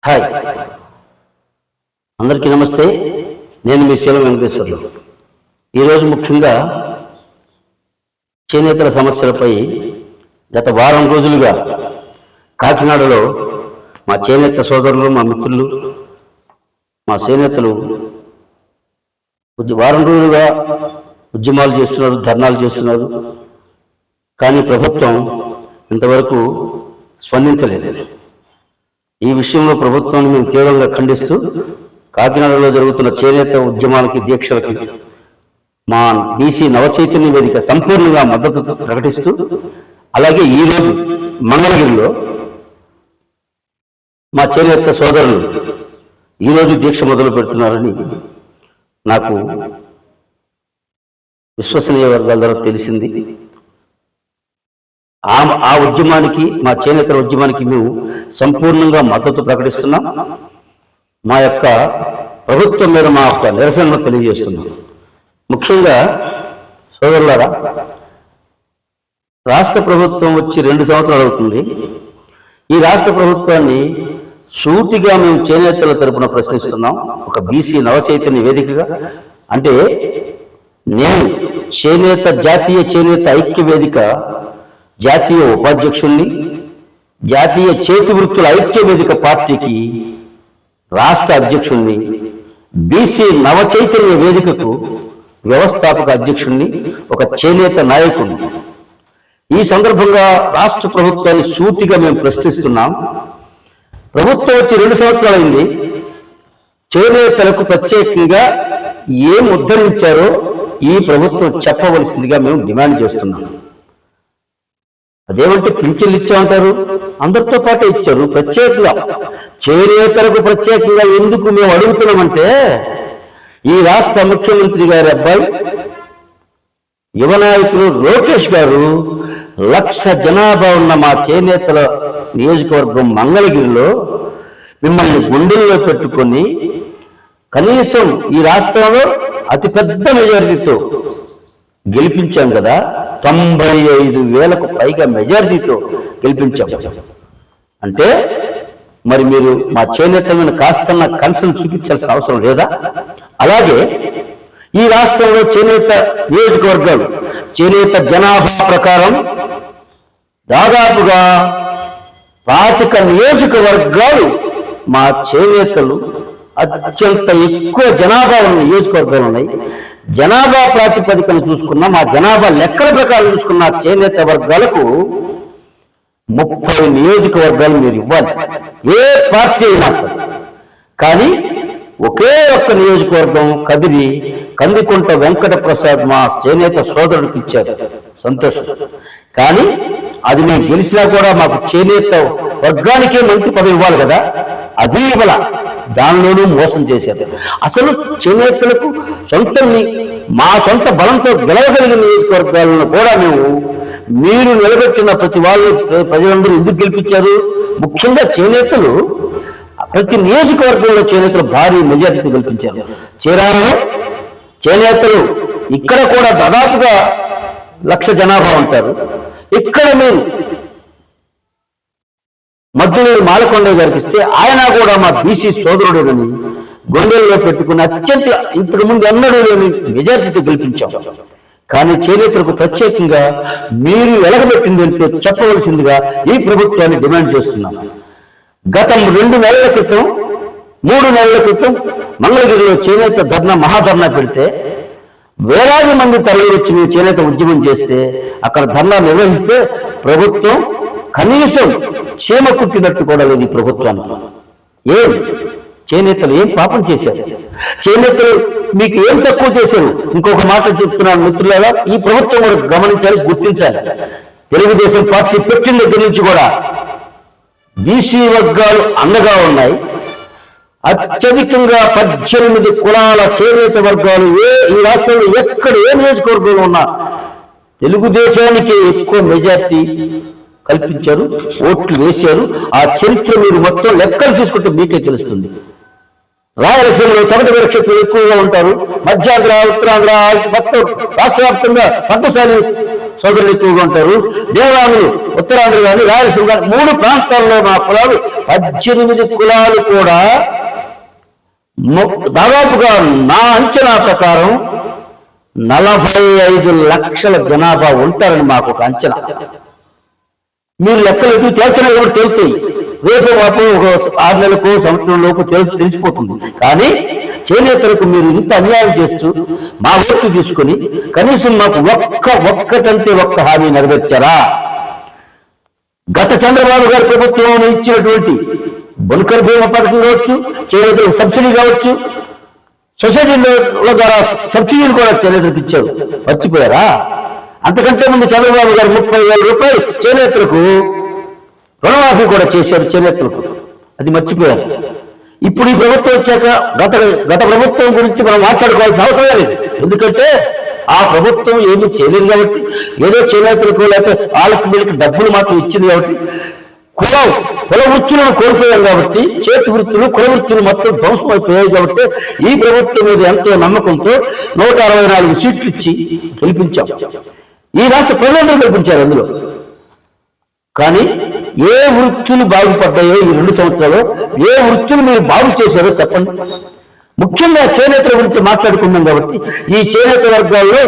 Hi, అందరికీ నమస్తే. నేను మీ శీలం వెంకటేశ్వర్లు. ఈరోజు ముఖ్యంగా చేనేతల సమస్యలపై గత వారం రోజులుగా కాకినాడలో మా చేనేత సోదరులు, మా మిత్రులు, మా చేనేతలు వారం రోజులుగా ఉద్యమాలు చేస్తున్నారు, ధర్నాలు చేస్తున్నారు. కానీ ప్రభుత్వం ఇంతవరకు స్పందించలేదు. ఈ విషయంలో ప్రభుత్వాన్ని మేము తీవ్రంగా ఖండిస్తూ కాకినాడలో జరుగుతున్న చేనేత ఉద్యమాలకి, దీక్షలకి మా బీసీ నవచైతన్య వేదిక సంపూర్ణంగా మద్దతు ప్రకటిస్తూ, అలాగే ఈరోజు మంగళగిరిలో మా చేనేత సోదరులు ఈరోజు దీక్ష మొదలు పెడుతున్నారని నాకు విశ్వసనీయ వర్గాల ద్వారా తెలిసింది. ఆ ఉద్యమానికి, మా చేనేతల ఉద్యమానికి మేము సంపూర్ణంగా మద్దతు ప్రకటిస్తున్నాం. మా యొక్క ప్రభుత్వం మీద మా యొక్క నిరసనను తెలియజేస్తున్నాం. ముఖ్యంగా సోదరులారా, రాష్ట్ర ప్రభుత్వం వచ్చి 2 సంవత్సరాలు అవుతుంది. ఈ రాష్ట్ర ప్రభుత్వాన్ని సూటిగా మేము చేనేతల తరపున ప్రశ్నిస్తున్నాం. ఒక బీసీ నవచైతన్య వేదికగా, అంటే నేను జాతీయ చేనేత ఐక్య వేదిక జాతీయ ఉపాధ్యక్షుల్ని, జాతీయ చేతి వృత్తుల ఐక్య వేదిక పార్టీకి రాష్ట్ర అధ్యక్షుణ్ణి, బీసీ నవచైతన్య వేదికకు వ్యవస్థాపక అధ్యక్షుణ్ణి, ఒక చేనేత నాయకుడిని. ఈ సందర్భంగా రాష్ట్ర ప్రభుత్వాన్ని సూటిగా మేము ప్రశ్నిస్తున్నాం. ప్రభుత్వం వచ్చి 2 సంవత్సరాలైంది. చేనేతలకు ప్రత్యేకంగా ఏం ఉద్ధరించారో ఈ ప్రభుత్వం చెప్పవలసిందిగా మేము డిమాండ్ చేస్తున్నాం. అదేమంటే పింఛన్లు ఇచ్చామంటారు, అందరితో పాటు ఇచ్చారు. ప్రత్యేకంగా చేనేతలకు ప్రత్యేకంగా ఎందుకు మేము అడుగుతున్నామంటే, ఈ రాష్ట్ర ముఖ్యమంత్రి గారి అబ్బాయి యువ నాయకులు లోకేష్ గారు 1,00,000 జనాభా ఉన్న మా చేనేతల నియోజకవర్గం మంగళగిరిలో మిమ్మల్ని గుండెల్లో పెట్టుకొని కనీసం ఈ రాష్ట్రంలో అతిపెద్ద మెజారిటీతో గెలిపించాం కదా. 95,000కు పైగా మెజారిటీతో గెలిపించాం. అంటే మరి మీరు మా చేనేత మీద కాస్తన్న కన్సర్న్ చూపించాల్సిన అవసరం లేదా? అలాగే ఈ రాష్ట్రంలో చేనేత నియోజకవర్గాలు, చేనేత జనాభా ప్రకారం దాదాపుగా 25 నియోజకవర్గాలు మా చేనేతలు అత్యంత ఎక్కువ జనాభా ఉన్న నియోజకవర్గాలు ఉన్నాయి. జనాభా ప్రాతిపదికన చూసుకున్న, మా జనాభా లెక్కల ప్రకారం చూసుకున్న చేనేత వర్గాలకు 30 నియోజకవర్గాలు మీరు ఇవ్వాలి, ఏ పార్టీ అయినా. కానీ ఒకే ఒక్క నియోజకవర్గం కదిరి కందికుంట వెంకట ప్రసాద్ మా చేనేత సోదరుడికి ఇచ్చారు, సంతోషం. కానీ అది మేము గెలిచినా కూడా మాకు చేనేత వర్గానికే మంత్రి పదవి ఇవ్వాలి కదా, అది ఇవ్వాల. దానిలోనూ మోసం చేశారు. అసలు చేనేతలకు మా సొంత బలంతో గెలవగలిగిన నియోజకవర్గాలను కూడా మీరు నిలబెట్టిన ప్రతి ప్రజలందరూ ఎందుకు గెలిపించారు? ముఖ్యంగా చేనేతలు ప్రతి నియోజకవర్గంలో చేనేతలు భారీ మెజారిటీ గెలిపించారు. చీరాలలో చేనేతలు ఇక్కడ కూడా దాదాపుగా 1,00,000 జనాభా ఉంటారు. ఇక్కడ మీరు మద్దులూరు మాలకొండయ్య గారికి ఇస్తే ఆయన కూడా మా బీసీ సోదరుడని గుండెల్లో పెట్టుకుని అత్యంత ఇంతకుముందు ఎన్నడూ లేని మెజారిటీతో గెలిపించాం. కానీ చేనేతలకు ప్రత్యేకంగా మీరు ఎలగబెట్టింది ఏంటో చెప్పవలసిందిగా ఈ ప్రభుత్వాన్ని డిమాండ్ చేస్తున్నాం. గత 2 నెలల క్రితం, 3 నెలల క్రితం మంగళగిరిలో చేనేత మహాధర్నా పెడితే వేలాది మంది తరలి వచ్చి మీరు చేనేత ఉద్యమం చేస్తే, అక్కడ ధర్నా నిర్వహిస్తే ప్రభుత్వం కనీసం క్షేమ కుట్టినట్టు కూడా లేదు. ఈ ప్రభుత్వానికి చేనేతలు ఏం పాపం చేశారు? చేనేతలు మీకు ఏం తక్కువ చేశారు? ఇంకొక మాట చెప్తున్నాను మిత్రులారా, ఈ ప్రభుత్వం కూడా గమనించాలి, గుర్తించాలి. తెలుగుదేశం పార్టీ పెట్టిన దగ్గర నుంచి కూడా బీసీ వర్గాలు అండగా ఉన్నాయి. అత్యధికంగా 18 కులాల చేనేత వర్గాలు ఈ రాష్ట్రంలో ఎక్కడ ఏ నియోజకవర్గంలో ఉన్నా తెలుగుదేశానికి ఎక్కువ మెజార్టీ కల్పించారు, ఓట్లు వేశారు. ఆ చరిత్ర మీరు మొత్తం లెక్కలు చూసుకుంటే మీకే తెలుస్తుంది. రాయలసీమలో తొగటి విరక్షకులు ఎక్కువగా ఉంటారు. మధ్యాంధ్ర, ఉత్తరాంధ్ర మొత్తం రాష్ట్ర వ్యాప్తంగా పద్మశాలి సోదరులు ఎక్కువగా ఉంటారు. దేవాములు ఉత్తరాంధ్ర కానీ రాయలసీమ కానీ 3 ప్రాంతాల్లో మా పొలాలు 18 కులాలు కూడా దాదాపుగా నా అంచనా ప్రకారం 45 లక్షల జనాభా ఉంటారని మాకు ఒక అంచనా. మీరు లెక్కలు ఎటు తేల్చినా కూడా తేలుతాయి. రేపు మాకు ఒక 6 నెలలకు సంవత్సరం లోపు తెలిసిపోతుంది. కానీ చేనేతలకు మీరు ఇంత అన్యాయం చేస్తూ మా ఓట్లు తీసుకొని కనీసం మాకు ఒక్కటంటే ఒక్క హామీ నెరవేర్చారా? గత చంద్రబాబు గారి ప్రభుత్వం ఇచ్చినటువంటి బొనకర్ బీమా పథకం కావచ్చు, చేనేతలకు సబ్సిడీ కావచ్చు, సొసైటీల ద్వారా సబ్సిడీలు కూడా చేనేతలకు ఇచ్చారు. మర్చిపోయారా? అంతకంటే ముందు చంద్రబాబు గారు 30,000 రూపాయలు చేనేతలకు రుణమాఫీ కూడా చేశారు చేనేతలకు. అది మర్చిపోయారు. ఇప్పుడు ఈ ప్రభుత్వం వచ్చాక గత ప్రభుత్వం గురించి మనం మాట్లాడుకోవాల్సిన అవసరం లేదు. ఎందుకంటే ఆ ప్రభుత్వం ఏమీ చేయలేదు కాబట్టి, ఏదో చేనేతలకు లేకపోతే వాళ్ళకి వీళ్ళకి డబ్బులు మాత్రం ఇచ్చింది కాబట్టి, కుల వృత్తులను కోల్పోయాం కాబట్టి, చేతి వృత్తులు కుల వృత్తులు మొత్తం ధ్వంసం అయిపోయాయి కాబట్టి ఈ ప్రభుత్వం మీద ఎంతో నమ్మకంతో 164 సీట్లు ఇచ్చి గెలిపించాం. ఈ రాష్ట్ర ప్రజలందరూ గెలిపించారు. అందులో కానీ ఏ వృత్తులు బాగుపడ్డాయో ఈ 2 సంవత్సరాలు, ఏ వృత్తులు మీరు బాగు చేశారో చెప్పండి. ముఖ్యంగా చేనేతల గురించి మాట్లాడుకున్నాం కాబట్టి ఈ చేనేత వర్గాల్లో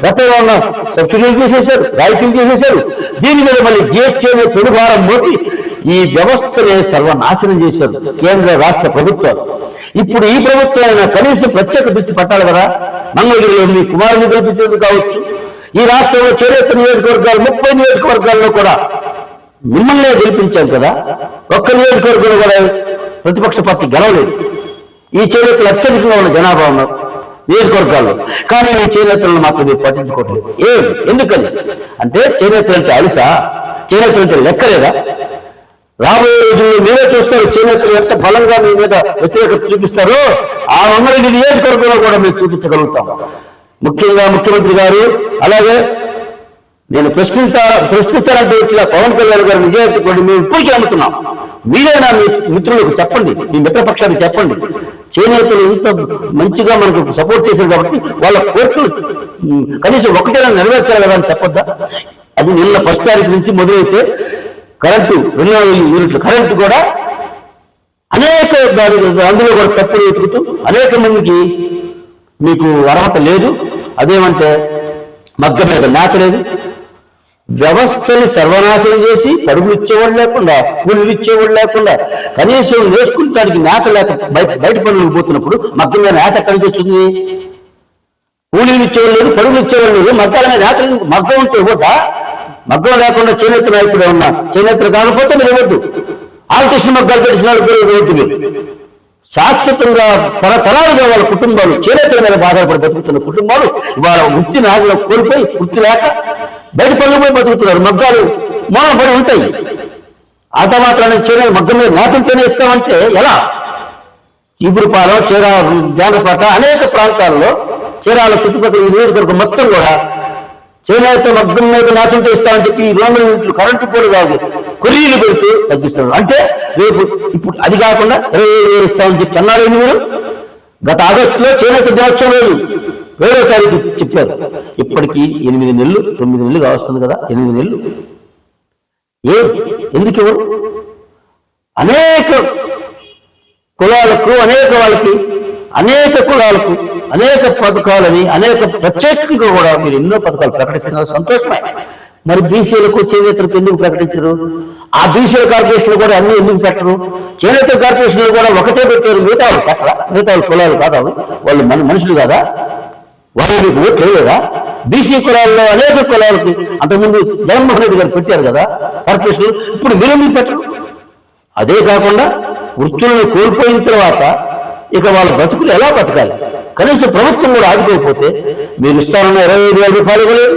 గతంలో ఉన్న సబ్సిడీలు చేసేశారు, రాయితీలు చేసేశారు. దీని మీద మళ్ళీ జిఎస్టీ అనే తొలిభారం మోపి ఈ వ్యవస్థనే సర్వనాశనం చేశారు కేంద్ర రాష్ట్ర ప్రభుత్వాలు. ఇప్పుడు ఈ ప్రభుత్వం అయినా కనీసం ప్రత్యేక దృష్టి పట్టాలి కదా. మంగళగిరిలో మీ కుమారుని కల్పించేది కావచ్చు. ఈ రాష్ట్రంలో చేనేత నియోజకవర్గాలు 30 నియోజకవర్గాల్లో కూడా మిమ్మల్నే గెలిపించాం కదా. ఒక్క నియోజకవర్గంలో కూడా ప్రతిపక్ష పార్టీ గెలవలేదు. ఈ చేనేతలు అత్యధికంగా ఉన్న జనాభా ఉన్నారు నియోజకవర్గాల్లో. కానీ ఈ చేనేతలను మాత్రం మీరు పట్టించుకోవట్లేదు. ఎందుకని అంటే చేనేతలు అంటే అలుసా? చేనేతలు అంటే లెక్కలేదా? రాబోయే రోజుల్లో మీరే చూస్తారు చేనేతలు ఎంత బలంగా మీ మీద వ్యతిరేకత చూపిస్తారో ఆ మంగళగిరి నియోజకవర్గంలో కూడా మేము చూపించగలుగుతాం. ముఖ్యంగా ముఖ్యమంత్రి గారు, అలాగే నేను ప్రశ్నిస్తానంటే వచ్చిన పవన్ కళ్యాణ్ గారు నిజాయితీ కూడా మేము ఇప్పటికీ నమ్ముతున్నాం. మీరైనా మీ మిత్రులకు చెప్పండి, మీ మిత్రపక్షానికి చెప్పండి, చేనేతలు ఇంత మంచిగా మనకు సపోర్ట్ చేశారు కాబట్టి వాళ్ళ కోరికలు కనీసం ఒకటైనా నెరవేర్చాలి కదా అని చెప్పొద్దా? అది నిన్న 1 తారీఖు నుంచి మొదలైతే కరెంటు 2,000 యూనిట్ల కరెంటు కూడా అనేక అందులో కూడా తప్పులు వెతుకుతూ అనేక మందికి మీకు అర్హత లేదు, అదేమంటే మగ్గ మీద మేత లేదు, వ్యవస్థని సర్వనాశనం చేసి పరుగులు ఇచ్చేవాళ్ళు లేకుండా, కూలీలు ఇచ్చేవాళ్ళు లేకుండా, కనీసం వేసుకుంటానికి మేత లేక బయట పనులకు పోతున్నప్పుడు మగ్గ మీద మేత ఎక్కడికి వచ్చింది? కూలీలు ఇచ్చేవాళ్ళు లేదు, పరుగులు ఇచ్చేవాళ్ళు లేదు, మగ్గాల మీద మేత మగ్గం ఉంటే ఇవ్వద్దా? మగ్గం లేకుండా చేనేత నాయకుడే ఉన్నా చేనేతలు కాకపోతే మీరు ఇవ్వద్దు. ఆలకృష్ణ మగ్గాలు పెట్టిన ఇవ్వద్దు. మీరు శాశ్వతంగా తరతరాలుగా వాళ్ళ కుటుంబాలు చేనేతల మీద బాధపడి బతుకుతున్న కుటుంబాలు వాళ్ళ వృత్తి నాశనం కోల్పోయి వృత్తి లేక బయట పనులు పోయి బతుకుతున్నారు. మగ్గాలు మూలం పడి ఉంటాయి. అంత మాత్రాన్ని చేనేత మగ్గం మీద నాటుంటేనే ఇస్తామంటే ఎలా? ఈపురుపాలెం, జానపాట అనేక ప్రాంతాల్లో చీరాల చుట్టుపక్కల నియోజకవర్గం మొత్తం కూడా చేనేత మగ్గం మీద నాటుంటే ఇస్తామని చెప్పి 200 యూనిట్లు కరెంటు కూడా కాదు కొరీలు పెడుతూ తగ్గిస్తారు. అంటే రేపు ఇప్పుడు అది కాకుండా 27,000 ఇస్తామని చెప్పి అన్నారు. మీరు గత ఆగస్టులో చేనేత దినోత్సవం రోజు 7వ తారీఖు చెప్పారు. ఇప్పటికీ 8 నెలలు 9 నెలలు కావస్తుంది కదా. 8 నెలలు ఎందుకు ఎవరు? అనేక కులాలకు, అనేక వాళ్ళకి, అనేక కులాలకు అనేక పథకాలని, అనేక ప్రత్యేకంగా కూడా మీరు ఎన్నో పథకాలు ప్రకటిస్తున్నారు, సంతోషమే. మరి బీసీలకు చేనేతలకు ఎందుకు ప్రకటించరు? ఆ బీసీల కార్పొరేషన్లు కూడా అన్ని ఎందుకు పెట్టరు? చేనేత కార్పొరేషన్లు కూడా ఒకటే పెట్టారు, మిగతా వాళ్ళు పెట్టరా? మిగతా వాళ్ళు కులాలు కాదా? వాళ్ళు మనుషులు కాదా? వాళ్ళు మీకు ఓట్లు లేదా? బీసీ కులాల్లో అనేక కులాలకు అంతకుముందు జగన్మోహన్ రెడ్డి గారు పెట్టారు కదా కార్పొరేషన్లు, ఇప్పుడు మీరెందుకు పెట్టరు? అదే కాకుండా వృత్తులను కోల్పోయిన తర్వాత ఇక వాళ్ళ బతుకులు ఎలా బతకాలి? కనీసం ప్రభుత్వం కూడా ఆదుకోకపోతే మీరు ఇస్తారన్న 25,000 రూపాయలు ఇవ్వలేదు.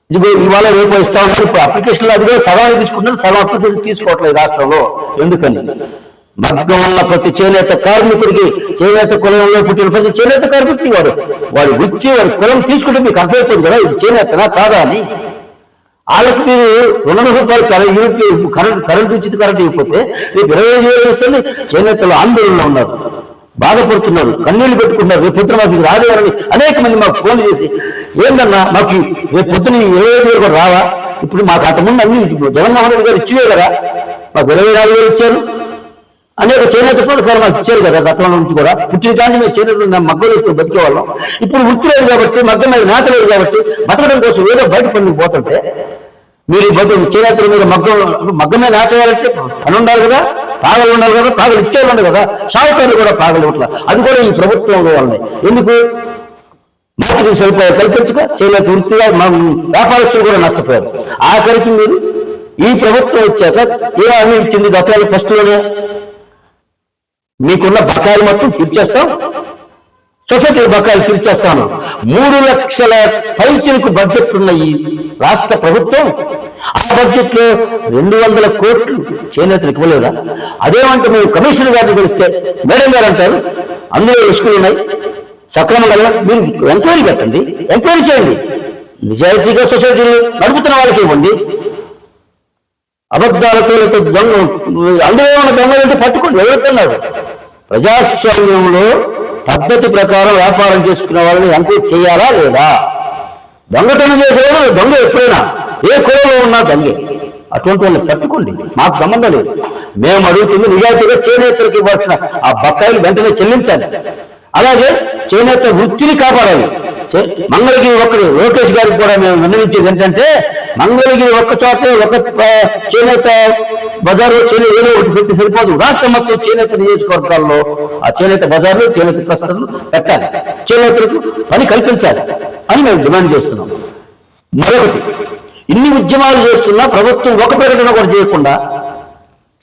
ఇదిగో ఇవాళ రేపు ఇస్తా ఉన్నారు. ఇప్పుడు అప్లికేషన్లు అదిగో సగాన్ని తీసుకుంటున్నారు, సగం అప్లికేషన్ తీసుకోవట్లేదు రాష్ట్రంలో. ఎందుకని? మగ్గం ఉన్న ప్రతి చేనేత కార్మికుడికి, చేనేత కులంలో పుట్టిన ప్రతి చేనేత కార్మికుడికి వాడి వృత్తి, వాడి కులం తీసుకుంటే మీకు అర్థమైపోతుంది కదా ఇది చేనేతనా కాదా అని. వాళ్ళకి మీరు 200 రూపాయలు యూనిట్లు కరెంటు ఉచిత కరెంటు ఇవ్వకపోతే రేపు 25,000 ఇస్తుంది. చేనేతలు ఆందోళనలో ఉన్నారు, బాధపడుతున్నారు, కన్నీళ్లు పెట్టుకుంటున్నారు. రేపు పొద్దున మాకు రాదేవారని అనేక మంది మాకు ఫోన్లు చేసి, ఏందన్నా మాకు రేపు పొద్దున 25,000 కూడా రావా? ఇప్పుడు మాకు అంతకుముందు అన్ని జగన్మోహన్ రెడ్డి గారు ఇచ్చివే కదా, మాకు 24,000 ఇచ్చారు. అనేక చేనేత పథకాలు మాకు ఇచ్చారు కదా గతంలో నుంచి కూడా. పుట్టిన కానీ మేము చేనేతలు మగ్గలు వేసుకుని బతికేవాళ్ళం. ఇప్పుడు వృత్తి లేదు కాబట్టి, మగ్గం మీద నేత లేదు కాబట్టి బతకడం కోసం ఏదో బయట పనులు పోతుంటే మీరు చేనేతల మీద మగ్గం మీద నేత వేయాలంటే పని ఉండాలి కదా, పాగలు ఉండాలి కదా, పాగలు ఇచ్చేవాళ్ళు ఉండాలి కదా. షావుకారులు కూడా పాగలు ఇట్లా, అది కూడా ఈ ప్రభుత్వంలో ఉన్నాయి. ఎందుకు? మార్కెటింగ్ సదుపాయాలు కల్పించక చేనేత వృత్తిగా వ్యాపారస్తులు కూడా నష్టపోయారు. ఆఖరికి మీరు ఈ ప్రభుత్వం వచ్చాక ఏమీ ఇచ్చింది? గతాలు ఫస్ట్లోనే మీకున్న బకాయిలు మొత్తం తీర్చేస్తాం, సొసైటీ బకాయిలు తీర్చేస్తాను. 3 లక్షల పైచిలకు బడ్జెట్ ఉన్న ఈ రాష్ట్ర ప్రభుత్వం ఆ బడ్జెట్ లో 200 కోట్లు చేనేతలకు ఇవ్వలేదా? అదేమంటే మేము కమిషనర్ గారిని తెలిస్తే మేడం గారు అంటారు అందులో ఇసుకలు ఉన్నాయి సక్రమంగా, మీరు ఎంక్వైరీ పెట్టండి, ఎంక్వైరీ చేయండి, నిజాయితీగా సొసైటీలు నడుపుతున్న వాళ్ళకి ఇవ్వండి. అబద్ధాలతో దొంగ అందులో ఉన్న దొంగలంటే పట్టుకోండి, ఎవరుతున్నారు? ప్రజాస్వామ్యంలో పద్ధతి ప్రకారం వ్యాపారం చేసుకునే వాళ్ళని ఎంక్వైరీ చేయాలా లేదా? దొంగతనం చేసేవాడు దొంగ ఎప్పుడైనా ఏ కులంలో ఉన్నా దొంగే. అటువంటి వాళ్ళని పట్టుకోండి, మాకు సంబంధం లేదు. మేము అడుగుతుంది నిజాయితీగా చేనేతలకు ఇవ్వాల్సిన ఆ బకాయిలు వెంటనే చెల్లించాలి. అలాగే చేనేత వృత్తిని కాపాడాలి. మంగళగిరి ఒక్కడు లోకేష్ గారికి కూడా మేము విన్నవించేది ఏంటంటే, మంగళగిరి ఒక్క చోట ఒక చేనేత బజారు ఏదో ఒకటి పెట్టి సరిపోదు. రాష్ట్రం మొత్తం చేనేత నియోజకవర్గాల్లో ఆ చేనేత బజార్లు, చేనేత క్లస్టర్లు పెట్టాలి, చేనేతలకు పని కల్పించాలి అని మేము డిమాండ్ చేస్తున్నాం. మరొకటి, ఇన్ని ఉద్యమాలు చేస్తున్నా ప్రభుత్వం ఒక ప్రకటన కూడా చేయకుండా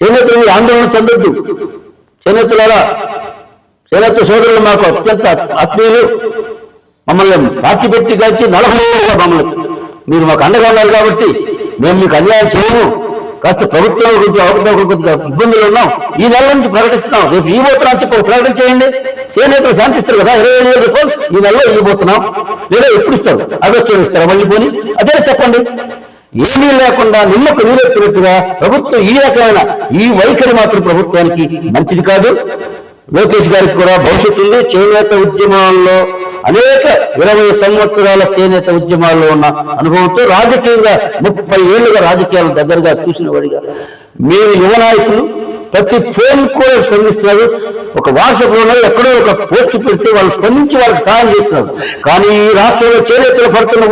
చేనేతలు ఆందోళన చెందొద్దు. చేనేత సోదరులు మాకు అత్యంత ఆత్మీయులు, మమ్మల్ని పార్టీ పెట్టి కలిసి 40 ఏళ్ళుగా మమ్మల్ని మీరు మాకు అండగా ఉన్నారు కాబట్టి మేము మీకు అన్యాయం చేయము. కాస్త ప్రభుత్వం గురించి కొద్దిగా ఇబ్బందులు ఉన్నాం, ఈ నెల నుంచి ప్రకటిస్తున్నాం, రేపు ఇవ్వబోతున్నాం చెప్పి ప్రకటన చేయండి. చేనేతలు శాంతిస్తారు కదా, 25,000 రూపాయలు ఈ నెలలో ఇవ్వబోతున్నాం, లేదా ఎప్పుడు ఇస్తారు? ఆగస్టులో ఇస్తారా మళ్ళీ పోని? అదే చెప్పండి. ఏమీ లేకుండా నిమ్మకు నీరెత్తినట్టుగా ప్రభుత్వం ఈ రకమైన ఈ వైఖరి మాత్రం ప్రభుత్వానికి మంచిది కాదు. లోకేష్ గారికి కూడా భవిష్యత్తు ఉంది. చేనేత ఉద్యమాల్లో అనేక 20 సంవత్సరాల చేనేత ఉద్యమాల్లో ఉన్న అనుభవంతో రాజకీయంగా 30 ఏళ్లుగా రాజకీయాలు దగ్గరగా చూసిన వాడిగా మీరు యువ నాయకులు ప్రతి ఫోన్ కూడా స్పందిస్తున్నారు. ఒక వాట్సాప్లోనో ఎక్కడో ఒక పోస్ట్ పెడితే వాళ్ళు స్పందించి వాళ్ళకి సహాయం చేస్తున్నారు. కానీ ఈ రాష్ట్రంలో చేనేతలు పడుతున్న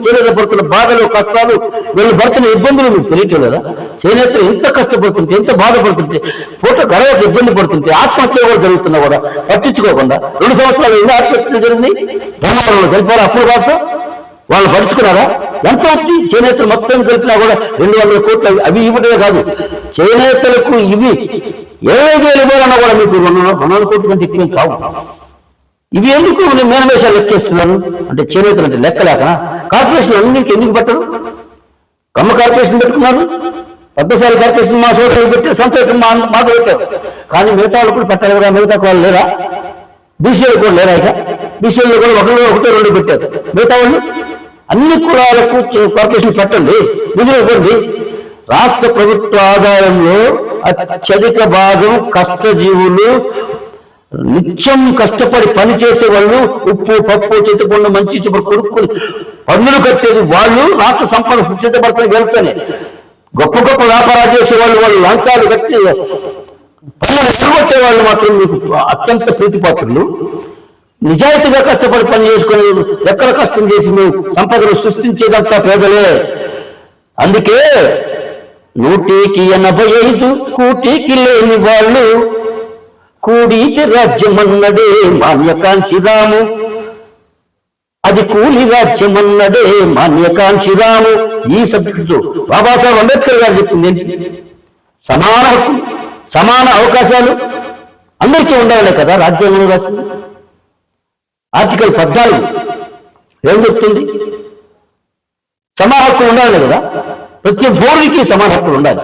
చేనేత పడుతున్న బాధలు, కష్టాలు, వీళ్ళు పడుతున్న ఇబ్బందులు మీకు తెలియటం లేదా? చేనేతలు ఎంత కష్టపడుతుంటే, ఎంత బాధపడుతుంటే, పూట గడవకు ఇబ్బంది పడుతుంటే, ఆత్మహత్య కూడా జరుగుతున్నా కూడా పట్టించుకోకుండా 2 సంవత్సరాలు ఎన్ని ఆత్మహత్యలు జరిగింది? ధర్మవరంలో కలిపారు. అప్పుడు కాదు వాళ్ళు పడుచుకున్నారా? ఎంత అవుతుంది? చేనేతలు మొత్తం కలిపినా కూడా 200 కోట్లు అవి ఇవ్వటమే కాదు, చేనేతలకు ఇవి 25,000 ఇవ్వాలన్నా కూడా మీకు 200 కోట్ల కంటే ఎక్కువ కావు. ఇవి ఎందుకు మేనమేషాలు లెక్కేస్తున్నారు అంటే చేనేతలు అంటే లెక్కలేక కార్పొరేషన్ అన్నింటికి ఎందుకు పెట్టరు? కమ్మ కార్పొరేషన్ పెట్టుకున్నారు, పద్మశాలి కార్పొరేషన్ మా సోదరులు పెట్టి సంతోషం మాకు పెట్టారు. కానీ మిగతా వాళ్ళు కూడా పెట్టారు కదా, మిగతా వాళ్ళు లేరా? బీసీలు కూడా లేరా? ఇక బీసీలు కూడా ఒకటో 2 పెట్టారు. మిగతా వాళ్ళు అన్ని కులాలకు కార్పొరేషన్ పెట్టండి, నిధులు ఇవ్వండి. రాష్ట్ర ప్రభుత్వ ఆదాయంలో అత్యధిక భాగం కష్టజీవులు, నిత్యం కష్టపడి పనిచేసే వాళ్ళు, ఉప్పు పప్పు చెట్టుకుండా మంచి చెప్పు కొనుక్కుని పన్నులు కట్టేది వాళ్ళు. రాష్ట్ర సంపద సిద్ధపడుతున్న వెళ్తేనే గొప్ప గొప్ప వ్యాపారాలు చేసేవాళ్ళు, వాళ్ళు లంచాలు కట్టి పన్నులు ఎగరగొట్టే వాళ్ళు మాత్రం మీకు అత్యంత ప్రీతిపాత్రులు. నిజాయితీగా కష్టపడి పని చేసుకుని ఎక్కడ కష్టం చేసి మేము సంపదను సృష్టించేదంతా పేదలే. అందుకే 185 కూటికి లేని వాళ్ళు కూడికి రాజ్యమన్నడే మాన్యకాంక్షిరాము, అది కూలి రాజ్యమన్నడే మాన్యకాంక్షిరాము. ఈ సబ్జెక్టు బాబాసాహెబ్ అంబేద్కర్ గారు చెప్పింది సమాన హక్కు, సమాన అవకాశాలు అందరికీ ఉండాలనే కదా రాజ్యాంగంలో రాసింది. ఆర్టికల్ 14 ఏం చెప్తుంది? సమాన హక్కులు ఉండాలి కదా, ప్రతి పౌరుడికి సమాన హక్కులు ఉండాలి.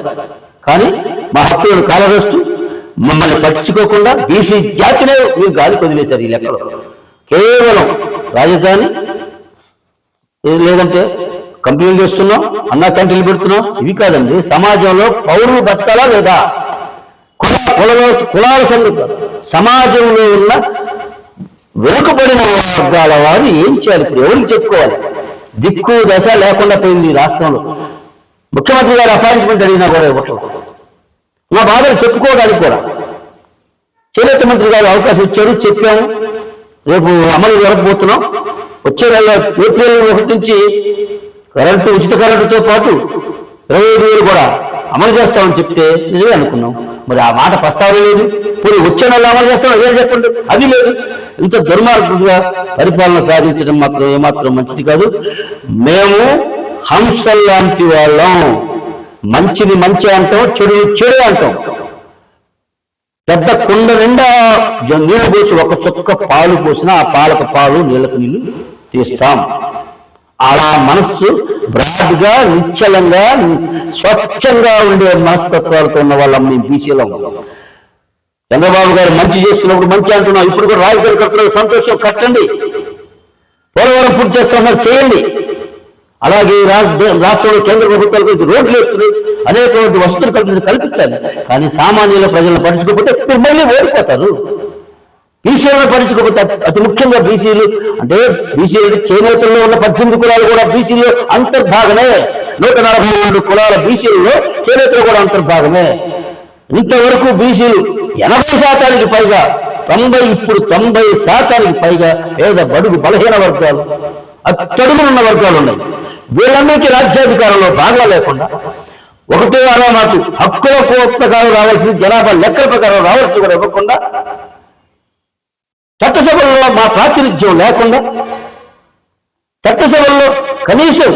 కానీ మా హక్కులను కాలవేస్తూ మమ్మల్ని పట్టించుకోకుండా బీసీ జాతినే మీరు గాలి వదిలేశారు. ఈ లెక్కలో కేవలం రాజధాని లేదంటే కంపెనీలు చేస్తున్నాం, అన్నా క్యాంటీన్లు పెడుతున్నాం, ఇవి కాదండి. సమాజంలో పౌరులు బతకాలా లేదా? కులాల సంగతి సమాజంలో ఉన్న వెనుకబడిన వర్గాల వారు ఏం చేయాలి? ఇప్పుడు ఎవరికి చెప్పుకోవాలి? దిక్కు దశ లేకుండా పోయింది ఈ రాష్ట్రంలో. ముఖ్యమంత్రి గారు అపాయింట్మెంట్ అడిగినా కూడా ఇవ్వట్లేదు. మా బాధలు చెప్పుకోవడానికి కూడా చేనేత మంత్రి గారు అవకాశం ఇచ్చారు, చెప్పాము. రేపు అమలు జరగబోతున్నాం. వచ్చే నెల ఏప్రిల్ 1 నుంచి కరెంటు, ఉచిత కరెంటుతో పాటు 25,000 కూడా అమలు చేస్తామని చెప్తే నిజమే అనుకున్నాం. మరి ఆ మాట ప్రస్తావన లేదు. పోనీ వచ్చే నెల అమలు చేస్తాం, ఏం చెప్పండి, అది లేదు. ఇంత దుర్మార్గుగా పరిపాలన సాధించడం మాత్రం ఏమాత్రం మంచిది కాదు. మేము హంసల్లాంటి వాళ్ళం. మంచిది మంచి అంటాం, చెడు చెడు అంటాం. పెద్ద కుండ నిండా నీళ్ళు పోసి ఒక చుక్క పాలు పోసినా ఆ పాలకు పాలు, నీళ్ళకు నీళ్లు తీస్తాం. అలా మనస్సు బ్రాడ్గా, నిశ్చలంగా, స్వచ్ఛంగా ఉండే మనస్తత్వాలతో ఉన్న వాళ్ళం మేము బీసీలో ఉన్నాం. చంద్రబాబు గారు మంచి చేస్తున్నప్పుడు మంచి అంటున్నాం. ఇప్పుడు కూడా రాజధాని కట్టడం సంతోషం, కట్టండి. పోలవరం పూర్తి చేస్తున్నారు, చేయండి. అలాగే రాష్ట్రంలో కేంద్ర ప్రభుత్వాలకు రోడ్లు వేస్తున్నాయి, అనేకటువంటి వసతులు కల్పించాలి. కానీ సామాన్యుల ప్రజలను పట్టించుకోకపోతే ఇప్పుడు మళ్ళీ ఓడిపోతారు. బీసీలను పట్టించుకోకపోతే, అతి ముఖ్యంగా బీసీలు అంటే బీసీలు చేనేతల్లో ఉన్న 18 కులాలు కూడా బీసీలో అంతర్భాగమే. 142 కులాల బీసీలలో చేనేతలు కూడా అంతర్భాగమే. ఇంతవరకు బీసీలు 80% పైగా, ఇప్పుడు 90% పైగా పేద బడుగు బలహీన వర్గాలు, అట్టడుగునున్న వర్గాలు ఉన్నాయి. వీళ్ళందరికీ రాజ్యాధికారంలో భాగం లేకుండా, ఒకటే అలామాటు హక్కుల ప్రకారం రావాల్సింది, జనాభా లెక్కల ప్రకారం రావాల్సింది కూడా ఇవ్వకుండా, చట్టసభల్లో మా ప్రాతినిధ్యం లేకుండా, చట్టసభల్లో కనీసం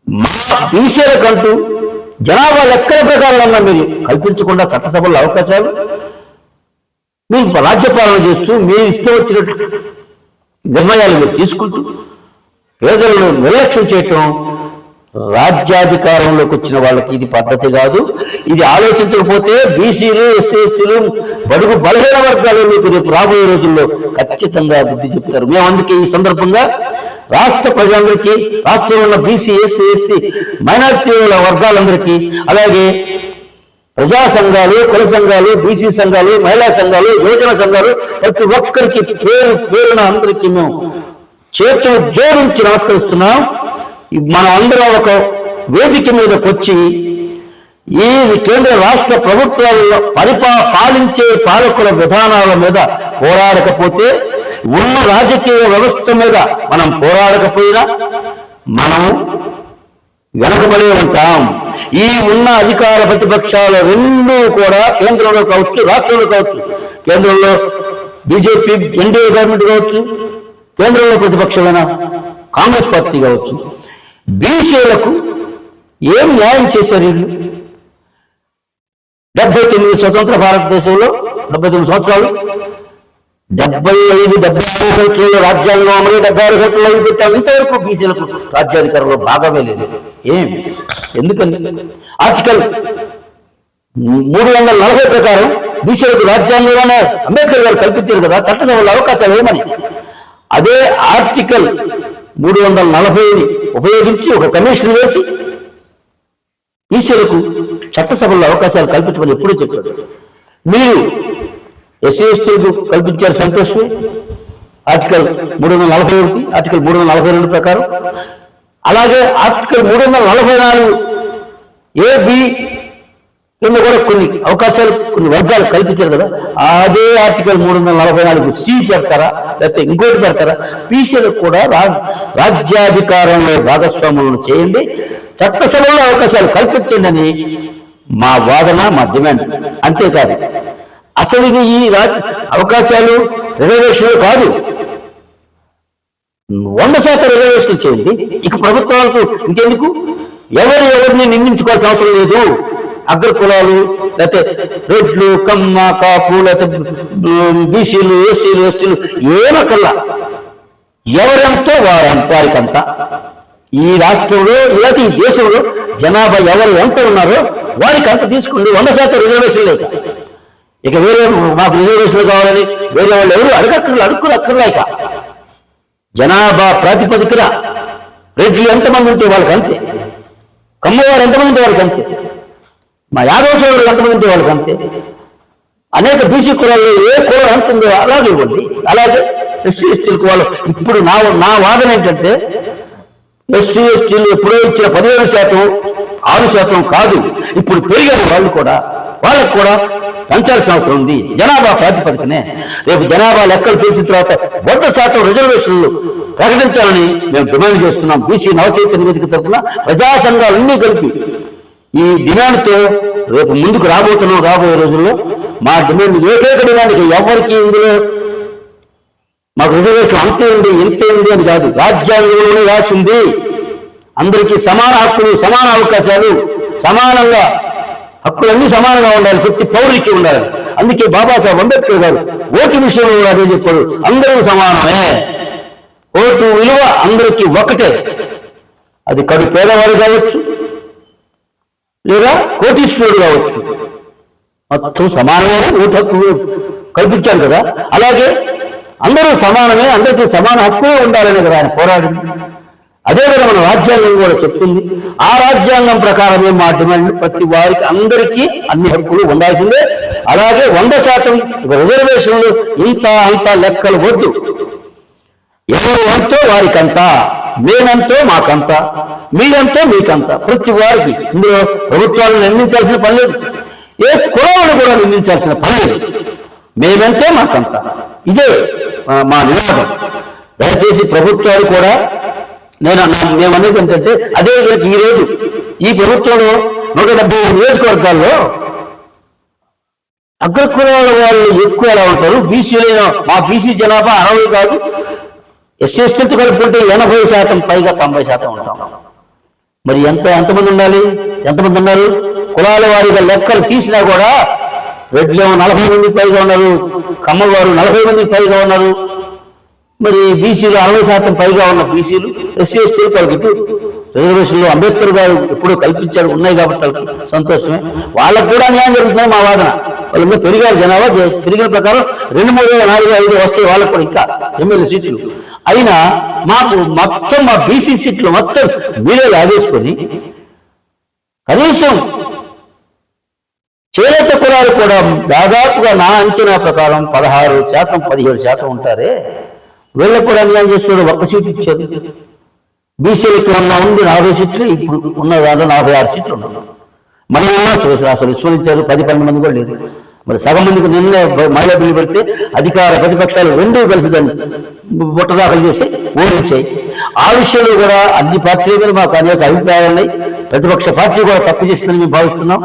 మా బీసీలకంటూ జనాభా లెక్కల ప్రకారం అన్నా మీరు కల్పించకుండా చట్టసభల్లో అవకాశాలు మీరు రాజ్యపాలన చేస్తూ మీరు ఇష్టం వచ్చినట్టు నిర్ణయాలు మీరు తీసుకుంటూ పేదలను నిర్లక్ష్యం చేయటం రాజ్యాధికారంలోకి వచ్చిన వాళ్ళకి ఇది పద్ధతి కాదు. ఇది ఆలోచించకపోతే బీసీలు, ఎస్సీ, ఎస్టీలు, బడుగు బలహీన వర్గాలు మీకు రేపు రాబోయే రోజుల్లో ఖచ్చితంగా బుద్ధి చెప్తారు. మేము అందుకే ఈ సందర్భంగా రాష్ట్ర ప్రజలందరికీ, రాష్ట్రంలో ఉన్న బీసీ, ఎస్సీ, ఎస్టీ, మైనారిటీ వర్గాలందరికీ, అలాగే ప్రజా సంఘాలు, కుల సంఘాలు, బీసీ సంఘాలు, మహిళా సంఘాలు, యువజన సంఘాలు, ప్రతి ఒక్కరికి పేరు పేరున అందరికీ మేము చేతులు జోడించి నమస్కరిస్తున్నాం. మనం అందరం ఒక వేదిక మీదకి వచ్చి ఈ కేంద్ర రాష్ట్ర ప్రభుత్వాలలో పాలించే పాలకుల విధానాల మీద పోరాడకపోతే, ఉన్న రాజకీయ వ్యవస్థ మీద మనం పోరాడకపోయినా మనం వెనకబడి ఉంటాం. ఈ ఉన్న అధికార ప్రతిపక్షాల రెండూ కూడా కేంద్రంలో కావచ్చు, రాష్ట్రంలో కావచ్చు, కేంద్రంలో బీజేపీ ఎన్డీఏ గవర్నమెంట్ కావచ్చు, కేంద్రంలో ప్రతిపక్షమైన కాంగ్రెస్ పార్టీ కావచ్చు, బీసీలకు ఏం న్యాయం చేశారు వీళ్ళు? 79 స్వతంత్ర భారతదేశంలో 79 సంవత్సరాలు, 75-76 సంవత్సరాలు రాజ్యాంగం అమలు, 76 సంవత్సరాలు పెట్టాము. ఇంతవరకు బీసీలకు రాజ్యాధికారంలో భాగమే లేదు. ఏమి? ఎందుకంటే ఆర్టికల్ 340 ప్రకారం బీసీలకు రాజ్యాంగంలోనే అంబేద్కర్ గారు కల్పించారు కదా చట్టసభలో అవకాశాలు ఏమని. అదే ఆర్టికల్ 340ని ఉపయోగించి ఒక కమిషన్ వేసి బీసీలకు చట్టసభల్లో అవకాశాలు కల్పించమని ఎప్పుడూ చెప్పారు. మీరు ఎస్సీ ఎస్టీలకు కల్పించారు, సంతోషమే. ఆర్టికల్ 341, ఆర్టికల్ 342 ప్రకారం. అలాగే ఆర్టికల్ 344 AB కింద కూడా కొన్ని అవకాశాలు, కొన్ని వర్గాలు కల్పించారు కదా. అదే ఆర్టికల్ 344C పెడతారా, లేకపోతే ఇంకోటి పెడతారా? బీసీలకు కూడా రాజ్యాధికారంలో భాగస్వాములను చేయండి, చట్టసభలో అవకాశాలు కల్పించండి అని మా వాదన, మా డిమాండ్. అంతేకాదు, అసలు ఇది ఈ అవకాశాలు రిజర్వేషన్లు కాదు, 100% రిజర్వేషన్లు చేయండి. ఇక ప్రభుత్వాలకు ఇంకెందుకు? ఎవరిని నిందించుకోవాల్సిన అవసరం లేదు. అగ్ర కులాలు, లేకపోతే రెడ్లు, కమ్మ, కాపు, లేకపోతే బీసీలు, ఎస్సీలు, ఎస్టీలు ఏమకల్లా ఎవరెంతో వారికంతా. ఈ రాష్ట్రంలో లేకపోతే ఈ దేశంలో జనాభా ఎవరు ఎంత ఉన్నారో వారికి అంత తీసుకోండి. 100% రిజర్వేషన్ లేక ఇక వేరే మాకు రిజర్వేషన్లు కావాలని వేరే వాళ్ళు ఎవరు అక్కర్లేక జనాభా ప్రాతిపదికన రెడ్లు ఎంతమంది ఉంటే వాళ్ళకి అంతే, కమ్మవారు ఎంతమంది ఉంటే వాళ్ళకి అంతే, మా యాదవ సోదరులు ఎంతమంది ఉంటే వాళ్ళకి అంతే, అనేక బీసీ కులాల్లో ఏ కులం ఎంత ఉందో అలాగే ఇవ్వండి. అలాగే ఎస్సీ ఎస్టీలకు వాళ్ళు ఇప్పుడు నా వాదన ఏంటంటే, ఎస్సీ ఎస్టీలు ఎప్పుడో ఇచ్చిన 15% 6% కాదు, ఇప్పుడు పెరిగారు వాళ్ళు కూడా. వాళ్ళకు కూడా పెంచాల్సిన అవసరం ఉంది. జనాభా ప్రాతిపదికనే రేపు జనాభా లెక్కలు తెలిసిన తర్వాత 100% రిజర్వేషన్లు ప్రకటించాలని మేము డిమాండ్ చేస్తున్నాం. బీసీ నవచైతన్య నివేదిక తరఫున ప్రజా సంఘాలన్నీ కలిపి ఈ డిమాండ్తో రేపు ముందుకు రాబోయే రోజుల్లో మా డిమాండ్ ఏకైక డిమాండ్కి ఎవరికి ఇందులో మాకు రిజర్వేషన్ అంతే ఉంది ఇంతే ఉంది అని కాదు, రాజ్యాంగంలోనే రాసింది అందరికీ సమాన హక్కులు, సమాన అవకాశాలు, సమానంగా హక్కులన్నీ సమానంగా ఉండాలి, ప్రతి పౌరుడికి ఉండాలి. అందుకే బాబాసాహెబ్ అంబేద్కర్ గారు ఓటు విషయంలో కూడా అదే చెప్పారు, అందరూ సమానమే, ఓటు విలువ అందరికీ ఒకటే. అది కడు పేదవాడు కావచ్చు లేదా కోటీశ్వరుడు కావచ్చు, మొత్తం సమానమైన ఓటు హక్కు కల్పించారు కదా. అలాగే అందరూ సమానమే, అందరికీ సమాన హక్కు ఉండాలని కదా ఆయన పోరాడింది. అదేవిధంగా మన రాజ్యాంగం కూడా చెప్తుంది. ఆ రాజ్యాంగం ప్రకారమే మా డిమాండ్ ప్రతి వారికి అందరికీ అన్ని హక్కులు ఉండాల్సిందే. అలాగే 100% రిజర్వేషన్లు ఇంత అంత లెక్కలు వద్దు, ఎవరు అంతో వారికంతా, మేమంతో మాకంత, మీరంతో మీకంత, ప్రతి వారికి. ఇందులో ప్రభుత్వాలను నిర్మించాల్సిన పని లేదు, ఏ కులాలను కూడా నిర్మించాల్సిన పని లేదు, మేమెంతో మాకంత. ఇదే మా నినాదం. దయచేసి ప్రభుత్వాలు కూడా మేమనేది ఏంటంటే అదే ఈరోజు ఈ ప్రభుత్వంలో 170 నియోజకవర్గాల్లో అగ్రకులాల వాళ్ళు ఎక్కువ ఎలా ఉంటారు, బీసీలైన మా బీసీ జనాభా 60 కాదు, ఎస్సీ ఎస్టీతో కలుపుకుంటే 80% పైగా 90% ఉంటాం. మరి ఎంతమంది ఉండాలి, ఎంతమంది ఉన్నారు? కులాల వారిగా లెక్కలు తీసినా కూడా రెడ్లేమో 40 మందికి పైగా ఉన్నారు, కమ్మల వారు 40 మందికి పైగా ఉన్నారు. మరి బీసీలు 60% పైగా ఉన్న బీసీలు, ఎస్సీ ఎస్టీలు వాళ్ళకి రిజర్వేషన్లు అంబేద్కర్ గారు ఎప్పుడూ కల్పించాడు, ఉన్నాయి కాబట్టి వాళ్ళకి సంతోషమే. వాళ్ళకు కూడా న్యాయం జరుగుతుందని మా వాదన. వాళ్ళు ఇంకా పెరిగారు, జనాభా పెరిగిన ప్రకారం 2, 3, 4, 5 వస్తాయి వాళ్ళకు కూడా ఇంకా ఎమ్మెల్యే సీట్లు. అయినా మాకు మొత్తం మా బీసీ సీట్లు మొత్తం మీరే లాగేసుకొని కనీసం చేనేత కులాలు కూడా దాదాపుగా నా అంచనా ప్రకారం 16%, 17% ఉంటారే, వీళ్ళకు కూడా అన్యాయం చేస్తున్నారు. 1 సీటు ఇచ్చారు. బీసీలకి ఉంది 40 సీట్లు, ఇప్పుడు ఉన్న దాంట్లో 46 సీట్లు ఉన్నాయి. మనం అసలు విస్మరించారు, 10-12 మంది కూడా లేదు. మరి సగం మందికి నిన్నే మహిళా బిల్లు పెడితే అధికార ప్రతిపక్షాలు రెండూ కలిసి దాన్ని బుట్టదాఖలు చేసి ఓడించాయి. ఆ విషయంలో కూడా అన్ని పార్టీల మీద మాకు అనేక అభిప్రాయాలు ఉన్నాయి. ప్రతిపక్ష పార్టీ కూడా తప్పు చేసిందని మేము భావిస్తున్నాం.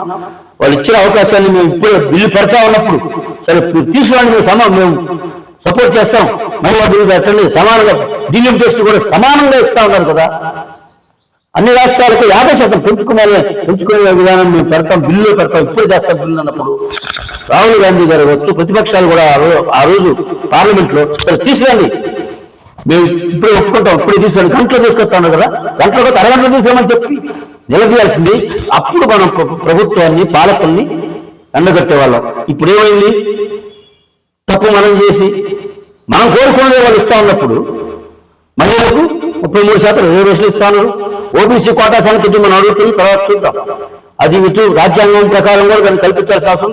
వాళ్ళు ఇచ్చిన అవకాశాన్ని మేము ఇప్పుడే బిల్లు పెడతా ఉన్నప్పుడు సరే తీసుకోండి, మేము సపోర్ట్ చేస్తాం, మహిళా బిల్లు పెట్టండి, సమానంగా డిలిమ్ టెస్ట్ కూడా సమానంగా ఇస్తా ఉన్నారు కదా. అన్ని రాష్ట్రాలకు 50% పెంచుకునే విధానం మేము పెడతాం, బిల్లులో పెడతాం, ఇప్పుడు చేస్తాం బిల్లు అన్నప్పుడు రాహుల్ గాంధీ గారు వచ్చి ప్రతిపక్షాలు కూడా ఆ రోజు పార్లమెంట్లో తీసుకురండి, మేము ఇప్పుడే ఒప్పుకుంటాం, ఇప్పుడే తీసుకురండి, గంటలో తీసుకొస్తాం కదా, గంటలో కొత్త అరగంటలో తీసామని చెప్పి నిలదీయాల్సింది. అప్పుడు మనం ప్రభుత్వాన్ని పాలకుల్ని ఎండగట్టేవాళ్ళం. ఇప్పుడు ఏమైంది, తప్పు మనం చేసి మనం కోరుకున్నదే వాళ్ళు ఇస్తా ఉన్నప్పుడు మహిళలకు 33% రిజర్వేషన్లు ఇస్తా ఉన్నారు. ఓబీసీ కోటా సంఖ్య మనం అడుగుతుంది, తర్వాత చూద్దాం. అది ఇటు రాజ్యాంగం ప్రకారం కూడా దాన్ని కల్పించాల్సిన అవసరం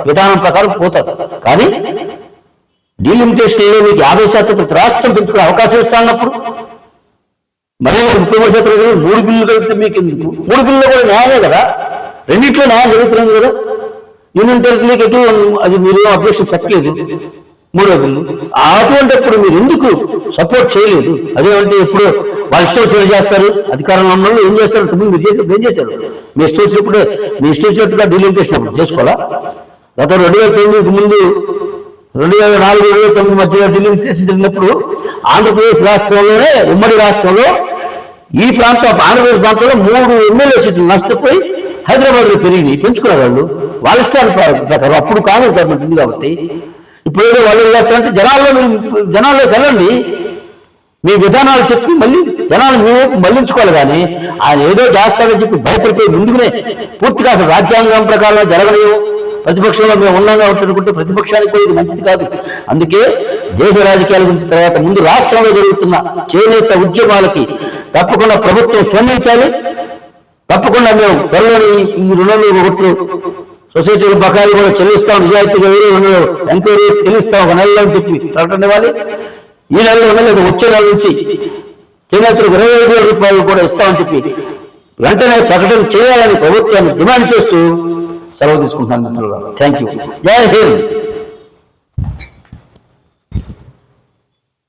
విధానం ప్రకారం పోతారు. కానీ డీలిమిటేషన్లో మీకు 50% ప్రతి రాష్ట్రం పెంచుకునే అవకాశం ఇస్తా ఉన్నప్పుడు మహిళలకు 33% 3 బిల్లులు కలిపితే మీకు ఎందుకు? 3 బిల్లులు కూడా న్యాయమే కదా, రెండింటిలో న్యాయం జరుగుతుంది కదా. యూనియన్ టెరిటరీకి ఎటు అది మీరు అబ్జెక్షన్ పెట్టలేదు, 3వ బిల్లు. అటువంటిప్పుడు మీరు ఎందుకు సపోర్ట్ చేయలేదు? అదేమంటే ఇప్పుడు వాళ్ళు ఇష్టం వచ్చినట్టు చేస్తారు, అధికారంలో ఉన్న ఏం చేస్తారు, మీరు చేసి ఏం చేశారు? మీ ఇష్టం వచ్చినప్పుడే మీ ఇష్టం వచ్చినట్టుగా డీలిమిటేషన్ అప్పుడు చేసుకోవాలా? గత 2009 ముందు 2004-2009 మధ్యలో డీలిమిటేషన్ జరిగినప్పుడు ఆంధ్రప్రదేశ్ రాష్ట్రంలోనే, ఉమ్మడి రాష్ట్రంలో ఈ ప్రాంతం ఆంధ్రప్రదేశ్ ప్రాంతంలో 3 ఎమ్మెల్యే సీట్లు నష్టపోయి హైదరాబాద్లో పెంచుకున్నారు వాళ్ళ ఇష్టాల ప్రకారం. అప్పుడు కాంగ్రెస్ గవర్నమెంట్ ఉంది కాబట్టి. ఇప్పుడు ఏదో వాళ్ళు చేస్తారంటే జనాల్లోకి వెళ్ళండి, మీ విధానాలు చెప్పి మళ్ళీ జనాలు మీ వైపు మళ్లించుకోవాలి. కానీ ఆయన ఏదో చేస్తాడని చెప్పి భయపడిపోయి ముందుకునే పూర్తిగా అసలు రాజ్యాంగం ప్రకారం జరగలేవు, ప్రతిపక్షంలో మేము ఉన్నాగా ఉంటుకుంటే ప్రతిపక్షానికి కూడా ఇది మంచిది కాదు. అందుకే దేశ రాజకీయాల గురించి తర్వాత ముందు రాష్ట్రంలో జరుగుతున్న చేనేత ఉద్యమాలకి తప్పకుండా ప్రభుత్వం స్పందించాలి. తప్పకుండా మేము త్వరలోని ఈ రుణాలు సొసైటీల బకాయిలు కూడా చెల్లిస్తాం, నిజాయితీగా వేరే ఎంక్వైరీ చెల్లిస్తాం, 1 నెలలో అని చెప్పి ప్రకటన ఇవ్వాలి. ఈ నెలలో ఉండలేదు, వచ్చే నెల నుంచి చేనేతలకు 25,000 రూపాయలు కూడా ఇస్తామని చెప్పి వెంటనే ప్రకటన చేయాలని ప్రభుత్వాన్ని డిమాండ్ చేస్తూ సెలవు తీసుకుంటున్నాను మిత్రులు. Thank you. జై హింద్.